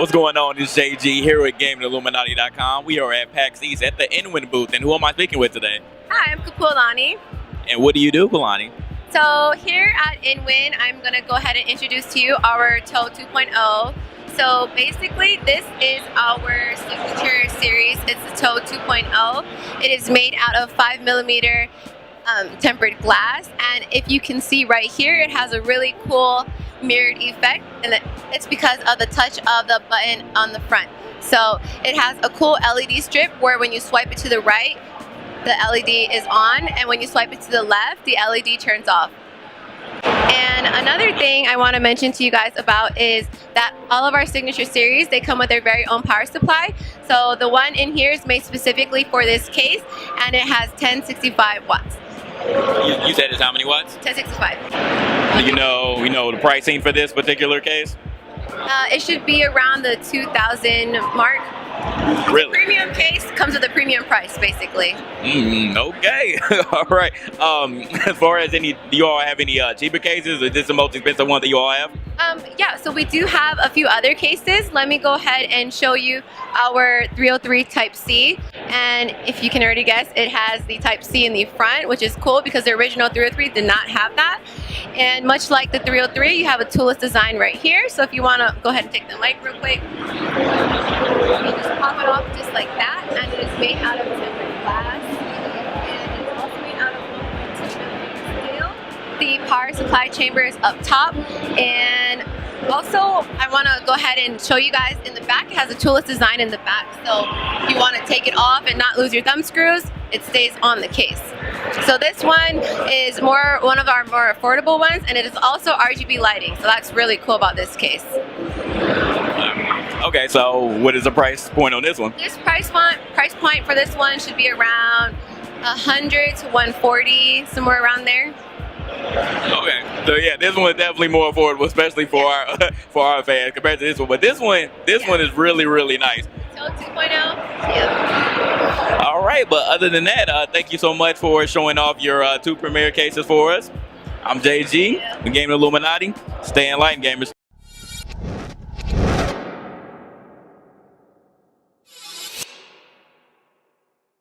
What's going on? This is JG here at illuminaughty.com. We are at PAX East at the InWin booth. And who am I speaking with today? Hi, I'm Kapua. And what do you do, Kalani? So here at InWin, I'm going to go ahead and introduce to you our Toe 2.0. So basically, this is our signature series. It's the Toe 2.0. It is made out of 5mm tempered glass, and if you can see right here, it has a really cool mirrored effect, and it's because of the touch of the button on the front. So it has a cool LED strip where when you swipe it to the right, the LED is on, and when you swipe it to the left, the LED turns off. And another thing I want to mention to you guys about is that all of our signature series, they come with their very own power supply. So the one in here is made specifically for this case, and it has 1065 watts. You said it's how many watts? 1065. Do you know the pricing for this particular case? It should be around the 2,000 mark. Really? Premium case comes with a premium price, basically. Okay. All right. As far as do you all have any cheaper cases, or is this the most expensive one that you all have? Yeah, so we do have a few other cases. Let me go ahead and show you our 303 Type C. And if you can already guess, it has the Type C in the front, which is cool because the original 303 did not have that. And much like the 303, you have a toolless design right here. So if you want to go ahead and take the mic real quick, you just pop it off just like that, and it is made out of tempered glass, and it's also made out of 1.2mm steel. The power supply chamber is up top, and also I want to go ahead and show you guys in the back. It has a toolless design in the back, so if you want to take it off and not lose your thumb screws, it stays on the case. So this one is one of our more affordable ones, and it is also RGB lighting, so that's really cool about this case. Okay, so what is the price point on this one? This price point for this one should be around 100 to 140, somewhere around there. Okay, so yeah, this one is definitely more affordable, especially for our fans compared to this one. But this one is really nice. Toe 2.0. Yeah. All right, but other than that, thank you so much for showing off your two premiere cases for us. I'm JG, the Game Illuminati. Stay enlightened, gamers.